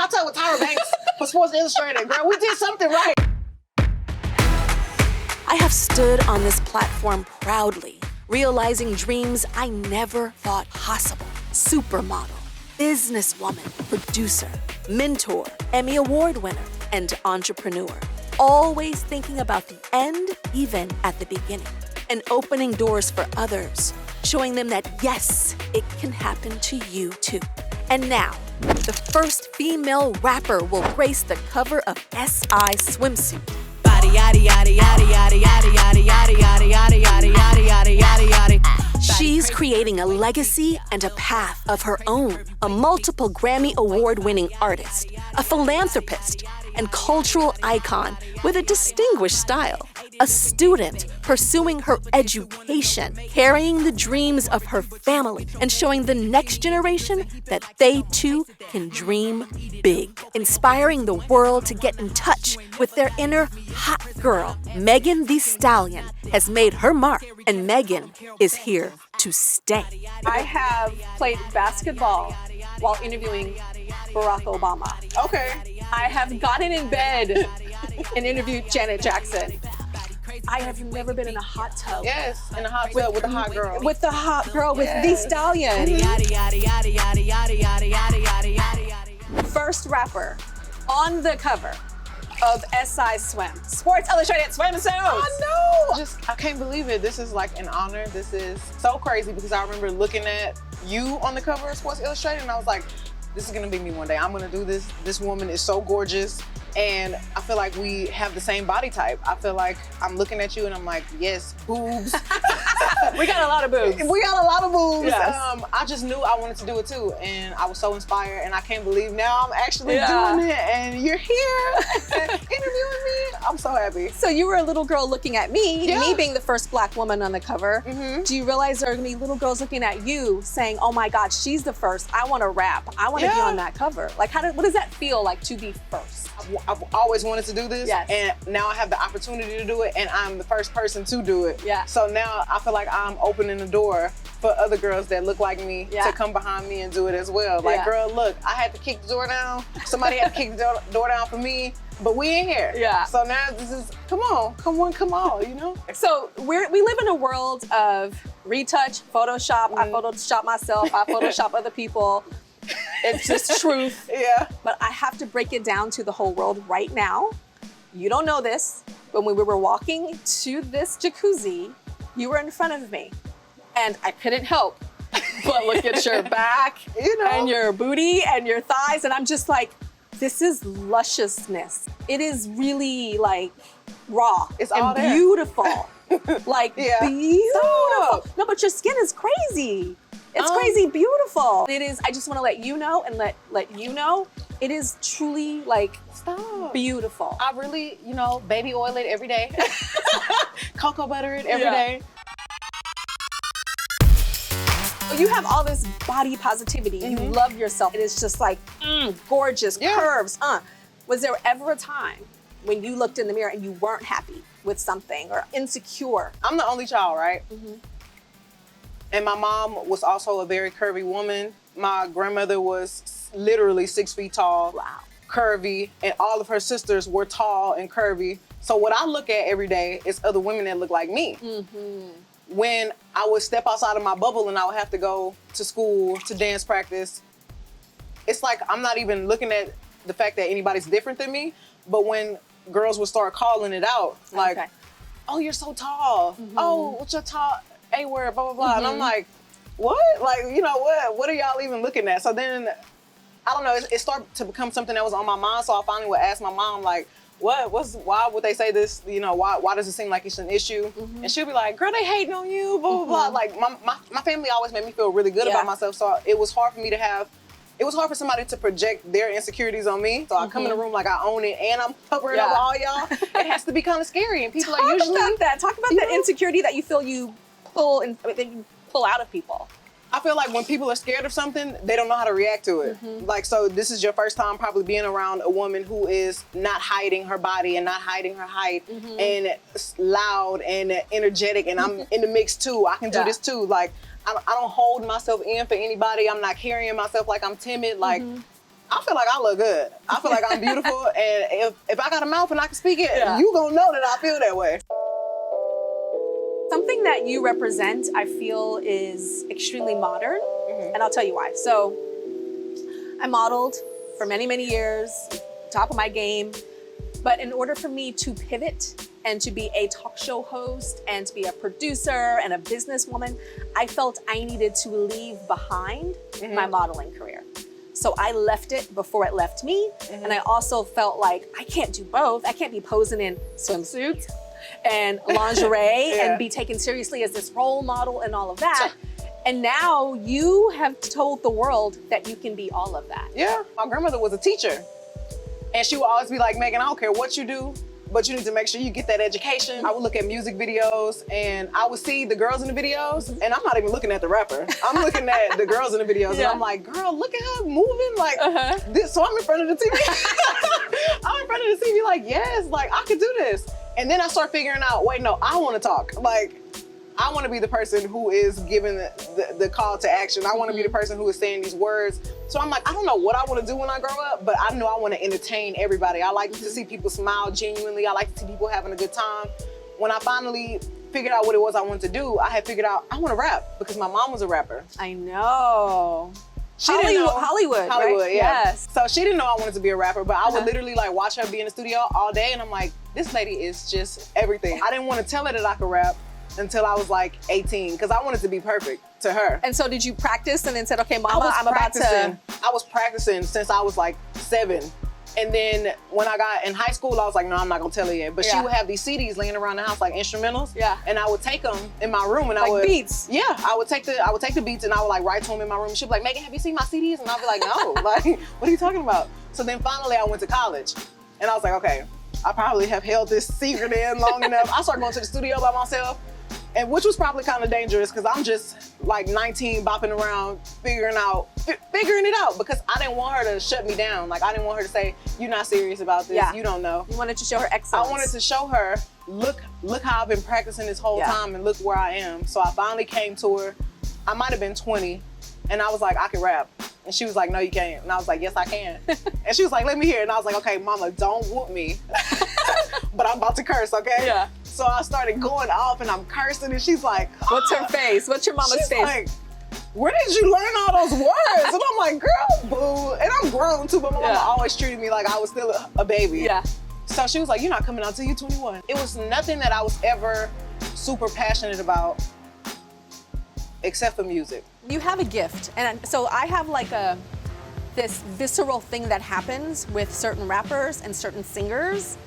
hot tub with Tyra Banks for Sports Illustrated. Girl, we did something right. I have stood on this platform proudly, realizing dreams I never thought possible. Supermodel, businesswoman, producer, mentor, Emmy Award winner, and entrepreneur. Always thinking about the end, even at the beginning, and opening doors for others, showing them that yes, it can happen to you too. And now, the first female rapper will grace the cover of SI Swimsuit. She's creating a legacy and a path of her own, a multiple Grammy award-winning artist, a philanthropist, and cultural icon with a distinguished style. A student pursuing her education, carrying the dreams of her family, and showing the next generation that they too can dream big. Inspiring the world to get in touch with their inner hot girl. Thee Stallion has made her mark, and Megan is here to stay. I have played basketball while interviewing Barack Obama. Okay. I have gotten in bed and interviewed Janet Jackson. I have never been in a hot tub. Yes, in a hot tub with a hot girl. With the hot girl, with Thee Stallion. First rapper on the cover of SI Swim, Sports Illustrated Swimsuit. Oh no! I can't believe it. This is like an honor. This is so crazy because I remember looking at you on the cover of Sports Illustrated and I was like, this is gonna be me one day. I'm gonna do this. This woman is so gorgeous. And I feel like we have the same body type. I feel like I'm looking at you and I'm like, yes, boobs. We got a lot of boobs. We got a lot of boobs. Yes. I just knew I wanted to do it too. And I was so inspired and I can't believe now I'm actually doing it and you're here interviewing me. I'm so happy. So you were a little girl looking at me, me being the first Black woman on the cover. Do you realize there are gonna be little girls looking at you saying, oh my God, she's the first. I wanna rap. I wanna be on that cover. Like, what does that feel like to be first? I've always wanted to do this, and now I have the opportunity to do it, and I'm the first person to do it. So now I feel like I'm opening the door for other girls that look like me to come behind me and do it as well. Like, girl, look, I had to kick the door down. Somebody had to kick the door down for me, but we in here. So now this is, come on, you know? So we live in a world of retouch, Photoshop. I Photoshop myself, I Photoshop other people. It's just truth. But I have to break it down to the whole world right now. You don't know this, but when we were walking to this jacuzzi, you were in front of me. And I couldn't help but look at your back and your booty and your thighs. And I'm just like, this is lusciousness. It is really like raw and beautiful. Like beautiful. No, but your skin is crazy. It's crazy beautiful. It is, I just want to let you know and let you know, it is truly like beautiful. I really, baby oil it every day. Cocoa butter it every day. You have all this body positivity. You love yourself. It is just like, gorgeous, curves. Was there ever a time when you looked in the mirror and you weren't happy with something or insecure? I'm the only child, right? And my mom was also a very curvy woman. My grandmother was literally 6 feet tall, curvy, and all of her sisters were tall and curvy. So what I look at every day is other women that look like me. When I would step outside of my bubble and I would have to go to school, to dance practice, it's like I'm not even looking at the fact that anybody's different than me, but when girls would start calling it out, like, oh, you're so tall. Oh, what's your tall? A-word, blah, blah, blah. And I'm like, what? Like, what are y'all even looking at? So then, I don't know, it started to become something that was on my mind. So I finally would ask my mom, like, why would they say this? Why does it seem like it's an issue? And she'll be like, girl, they hating on you, blah, blah, blah. Like, my family always made me feel really good about myself. So it was hard for me to it was hard for somebody to project their insecurities on me. So I come in the room like I own it and I'm covering up all y'all. It has to be kind of scary. And people are usually— Talk about that insecurity that you feel you pull out of people. I feel like when people are scared of something, they don't know how to react to it. Like, so this is your first time probably being around a woman who is not hiding her body and not hiding her height and loud and energetic, and I'm in the mix too. I can do this too. Like, I don't hold myself in for anybody. I'm not carrying myself like I'm timid. Like, I feel like I look good. I feel like I'm beautiful, and if I got a mouth and I can speak it, you gonna know that I feel that way. Something that you represent, I feel, is extremely modern, and I'll tell you why. So, I modeled for many, many years, top of my game, but in order for me to pivot and to be a talk show host and to be a producer and a businesswoman, I felt I needed to leave behind my modeling career. So I left it before it left me, and I also felt like I can't do both. I can't be posing in swimsuits and lingerie and be taken seriously as this role model and all of that. And now you have told the world that you can be all of that. Yeah, my grandmother was a teacher. And she would always be like, Megan, I don't care what you do, but you need to make sure you get that education. I would look at music videos and I would see the girls in the videos, and I'm not even looking at the rapper. I'm looking at the girls in the videos, and I'm like, girl, look at her moving like this. So I'm in front of the TV. I'm in front of the TV like, yes, like I could do this. And then I start figuring out, wait, no, I want to talk. Like, I want to be the person who is giving the call to action. I want to be the person who is saying these words. So I'm like, I don't know what I want to do when I grow up, but I know I want to entertain everybody. I like to see people smile genuinely. I like to see people having a good time. When I finally figured out what it was I wanted to do, I had figured out I want to rap because my mom was a rapper. I know. She didn't know. Hollywood, right? Yeah. Yes. So she didn't know I wanted to be a rapper, but I would literally like watch her be in the studio all day, and I'm like, this lady is just everything. I didn't want to tell her that I could rap until I was like 18, because I wanted to be perfect to her. And so did you practice and then said, okay, mama, I'm about to... I was practicing since I was like 7. And then when I got in high school, I was like, no, I'm not gonna tell her yet. But she would have these CDs laying around the house, like instrumentals. Yeah. And I would take them in my room, and I would beats. Yeah, I would take the beats, and I would like write to them in my room. She'd be like, Megan, have you seen my CDs? And I'd be like, no, like, what are you talking about? So then finally I went to college, and I was like, okay, I probably have held this secret in long enough. I started going to the studio by myself, and which was probably kind of dangerous because I'm just like 19 bopping around figuring it out because I didn't want her to shut me down. Like I didn't want her to say, you're not serious about this, you don't know. You wanted to show her excellence. I wanted to show her, look how I've been practicing this whole time and look where I am. So I finally came to her, I might've been 20, and I was like, I can rap. And she was like, no, you can't. And I was like, yes, I can. And she was like, let me hear it. And I was like, okay, mama, don't whoop me. But I'm about to curse, okay? Yeah. So I started going off and I'm cursing, and she's like, what's her face? What's your mama's face? Like, where did you learn all those words? And I'm like, girl, boo. And I'm grown too, but my mama always treated me like I was still a baby. Yeah. So she was like, you're not coming out till you're 21. It was nothing that I was ever super passionate about except for music. You have a gift. And so I have like this visceral thing that happens with certain rappers and certain singers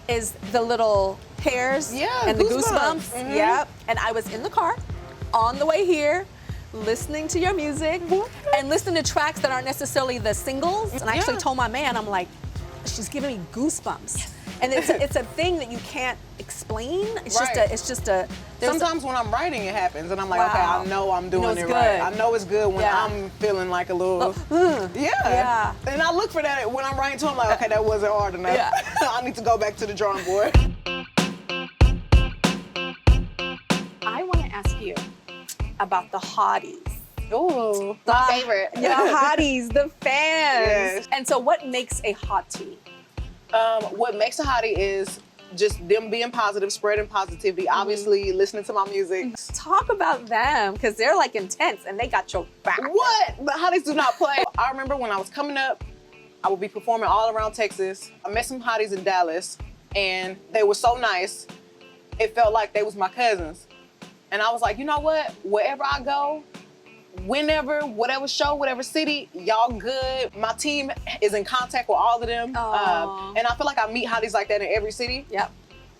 is the little hairs and the goosebumps. Yep. And I was in the car on the way here, listening to your music and listening to tracks that aren't necessarily the singles. And I actually told my man, I'm like, she's giving me goosebumps. And it's a thing that you can't explain. It's just a. Sometimes when I'm writing, it happens, and I'm like, okay, I know I'm doing it right. I know it's good when I'm feeling like a little. Yeah. And I look for that when I'm writing too. I'm like, okay, that wasn't hard enough. Yeah. I need to go back to the drawing board. I want to ask you about the Hotties. Oh, my favorite. The Hotties, the fans. Yes. And so, what makes a hottie? What makes a hottie is just them being positive, spreading positivity, obviously listening to my music. Talk about them, because they're like intense and they got your back. What? The hotties do not play. I remember when I was coming up, I would be performing all around Texas. I met some hotties in Dallas, and they were so nice. It felt like they was my cousins. And I was like, you know what? Wherever I go, whenever, whatever show, whatever city, y'all good. My team is in contact with all of them. And I feel like I meet hotties like that in every city. Yep.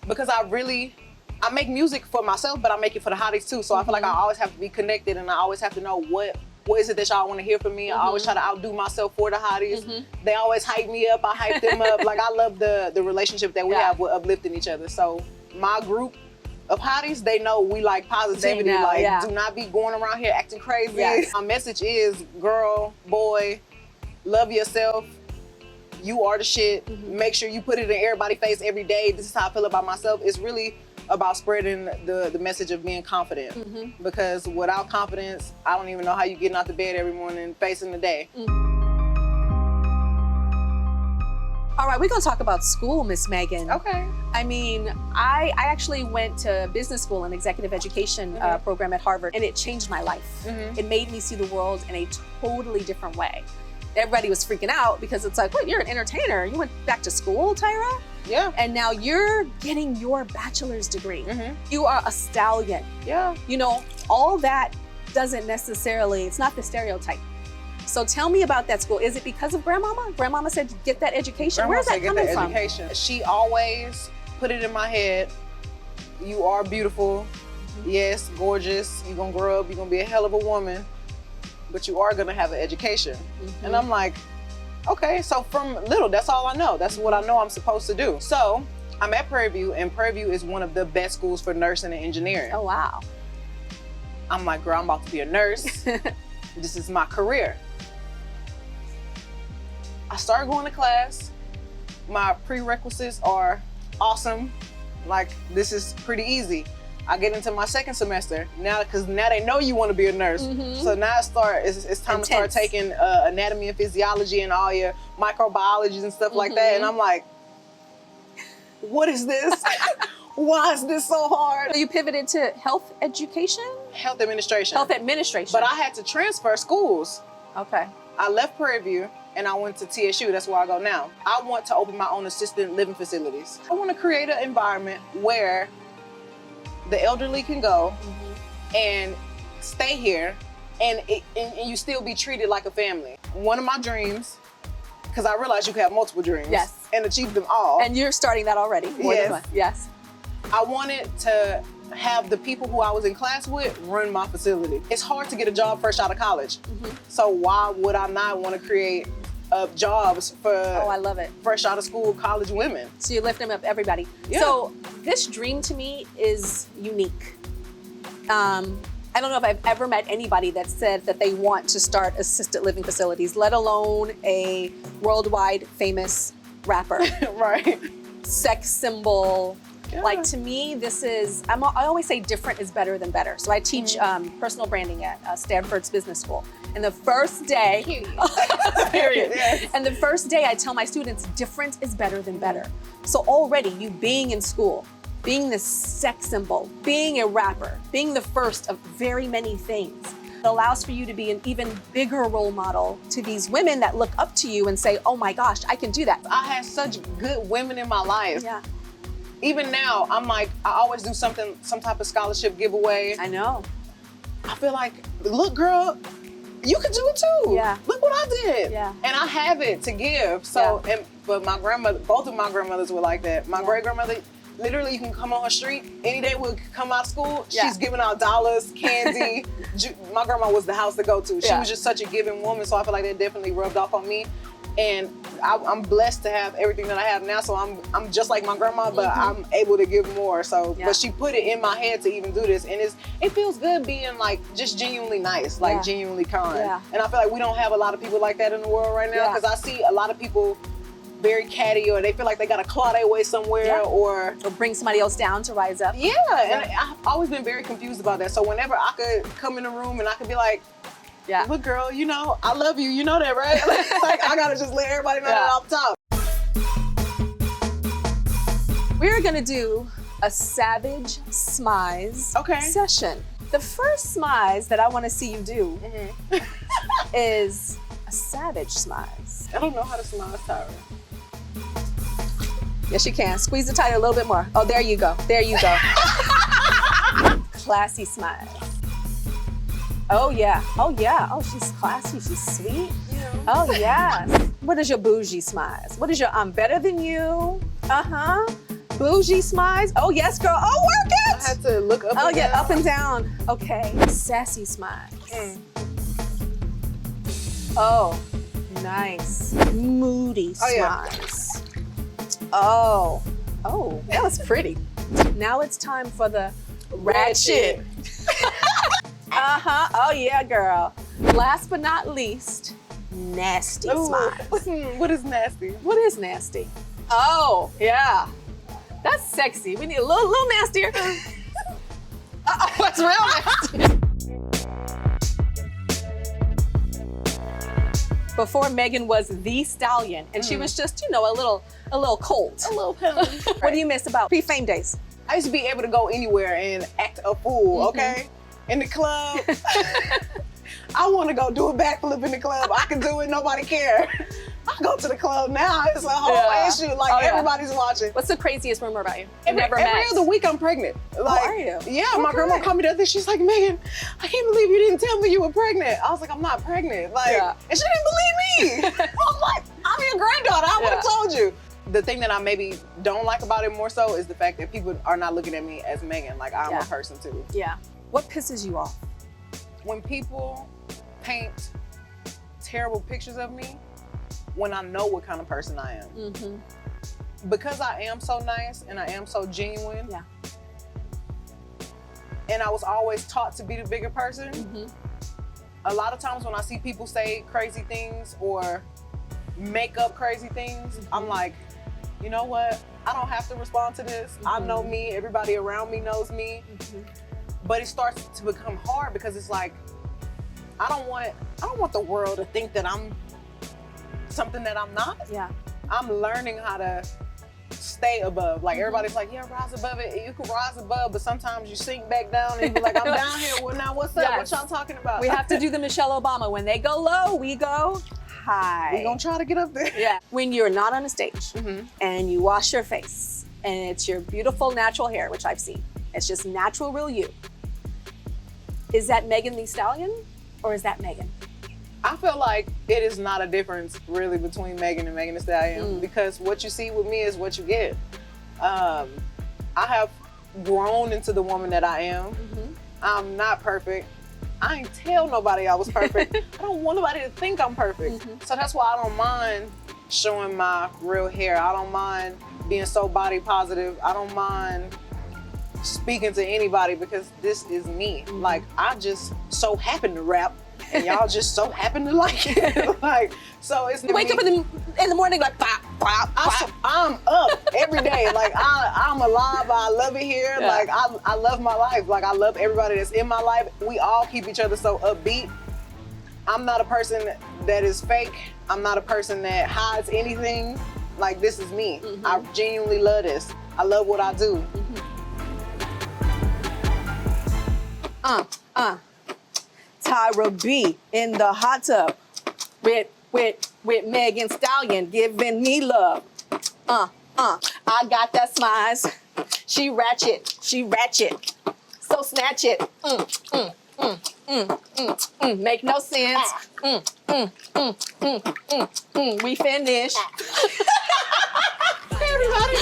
Because I make music for myself, but I make it for the hotties too. So I feel like I always have to be connected, and I always have to know what is it that y'all want to hear from me. I always try to outdo myself for the hotties. They always hype me up, I hype them up. Like I love the relationship that we have with uplifting each other. So my group of hotties, they know we like positivity. Do not be going around here acting crazy. Yes. My message is, girl, boy, love yourself. You are the shit. Make sure you put it in everybody's face every day. This is how I feel about myself. It's really about spreading the message of being confident. Because without confidence, I don't even know how you getting out the bed every morning facing the day. right, we're gonna talk about school, Miss Megan. Okay. I mean, I actually went to business school and executive education program at Harvard, and it changed my life. It made me see the world in a totally different way. Everybody was freaking out because it's like, wait, you're an entertainer. You went back to school, Tyra? Yeah. And now you're getting your bachelor's degree. You are a stallion. Yeah. You know, all that doesn't necessarily, it's not the stereotype. So tell me about that school. Is it because of grandmama? Grandmama said, get that education. Where's that coming from? Education. She always put it in my head, you are beautiful. Yes, gorgeous. You're gonna grow up, you're gonna be a hell of a woman, but you are gonna have an education. And I'm like, okay, so from little, that's all I know. That's what I know I'm supposed to do. So I'm at Prairie View, and Prairie View is one of the best schools for nursing and engineering. Oh, wow. I'm like, girl, I'm about to be a nurse. This is my career. I started going to class. My prerequisites are awesome. Like, this is pretty easy. I get into my second semester now, because now they know you want to be a nurse. So now it's time to start taking anatomy and physiology and all your microbiologies and stuff like that. And I'm like, what is this? Why is this so hard? So you pivoted to health education? Health administration. Health administration. But I had to transfer schools. Okay. I left Prairie View and I went to TSU. That's where I go now. I want to open my own assisted living facilities. I want to create an environment where the elderly can go and stay here, and you still be treated like a family. One of my dreams, because I realized you can have multiple dreams and achieve them all. And you're starting that already. More than one. Yes. I wanted to have the people who I was in class with run my facility. It's hard to get a job fresh out of college. So why would I not want to create jobs for I love it. Fresh out of school college women? So you're lifting up everybody. Yeah. So this dream to me is unique. I don't know if I've ever met anybody that said that they want to start assisted living facilities, let alone a worldwide famous rapper. Right. Sex symbol. Yeah. Like, to me, this is, I always say different is better than better. So I teach personal branding at Stanford's Business School. And the first day, period. And the first day I tell my students, different is better than better. So already you being in school, being this sex symbol, being a rapper, being the first of very many things, it allows for you to be an even bigger role model to these women that look up to you and say, oh my gosh, I can do that. I had such good women in my life. Yeah. Even now, I'm like, I always do some type of scholarship giveaway. I know. I feel like, look, girl, you could do it too. Yeah. Look what I did. Yeah. And I have it to give. So, but my grandmother, both of my grandmothers were like that. My great grandmother, literally, you can come on her street any day. We'll come out of school. She's giving out dollars, candy. My grandma was the house to go to. She was just such a giving woman. So I feel like that definitely rubbed off on me. And I'm blessed to have everything that I have now. So I'm just like my grandma, but I'm able to give more. So, but she put it in my head to even do this, and it feels good being like just genuinely nice, like genuinely kind. And I feel like we don't have a lot of people like that in the world right now, because I see a lot of people very catty, or they feel like they gotta claw their way somewhere, or bring somebody else down to rise up. And I've always been very confused about that. So whenever I could come in the room and I could be like, but girl, you know, I love you. You know that, right? Like, I gotta just let everybody know that off top. We're gonna do a savage smize session. The first smize that I want to see you do is a savage smize. I don't know how to smize, Tyra. Yes, you can. Squeeze it tighter a little bit more. Oh, there you go. There you go. Classy smize. Oh yeah, oh yeah. Oh, she's classy, she's sweet. Oh yeah. What is your bougie smize? What is your I'm better than you? Bougie smize. Oh yes, girl. Oh, work it. I had to look up and down. Up and down. Okay. Sassy smize. Oh, nice. Moody smize. Oh, that was pretty. Now it's time for the ratchet. Oh yeah, girl. Last but not least, nasty smize. What is nasty? What is nasty? Oh, yeah. That's sexy. We need a little nastier. What's real nasty? before Megan was Thee Stallion, and she was just, you know, a little cold. A little penalty. What do you miss about pre-fame days? I used to be able to go anywhere and act a fool, okay? In the club, I want to go do a backflip in the club. I can do it, nobody care. I go to the club now, it's a whole issue, like everybody's watching. What's the craziest rumor about you? Every other week I'm pregnant. Like, are you? Yeah, my grandma called me the other day, she's like, Megan, I can't believe you didn't tell me you were pregnant. I was like, I'm not pregnant. Like, and she didn't believe me. I'm like, I'm your granddaughter, I would have told you. The thing that I maybe don't like about it more so is the fact that people are not looking at me as Megan, like I'm a person too. Yeah. What pisses you off? When people paint terrible pictures of me, when I know what kind of person I am. Because I am so nice and I am so genuine, and I was always taught to be the bigger person, a lot of times when I see people say crazy things or make up crazy things, I'm like, you know what? I don't have to respond to this. I know me, everybody around me knows me. But it starts to become hard because it's like, I don't want the world to think that I'm something that I'm not. Yeah. I'm learning how to stay above. Like everybody's like, yeah, rise above it. You can rise above, but sometimes you sink back down and you be like, I'm down here. Well, now what's up? What y'all talking about? We have to do the Michelle Obama. When they go low, we go high. We gonna try to get up there. Yeah. When you're not on a stage and you wash your face and it's your beautiful natural hair, which I've seen. It's just natural, real you. Is that Megan Thee Stallion or is that Megan? I feel like it is not a difference really between Megan and Megan Thee Stallion because what you see with me is what you get. I have grown into the woman that I am. I'm not perfect. I ain't tell nobody I was perfect. I don't want nobody to think I'm perfect. So that's why I don't mind showing my real hair. I don't mind being so body positive. I don't mind speaking to anybody because this is me. Like, I just so happen to rap and y'all just so happen to like it. Like, so it's You wake up in the morning like, pop, pop, pop. I'm up every day. Like, I'm alive. I love it here. Like, I love my life. Like, I love everybody that's in my life. We all keep each other so upbeat. I'm not a person that is fake. I'm not a person that hides anything. Like, this is me. I genuinely love this. I love what I do. Tyra B in the hot tub with Megan Stallion giving me love. I got that Smize. She ratchet. So snatch it. Make no sense. We finished. Everybody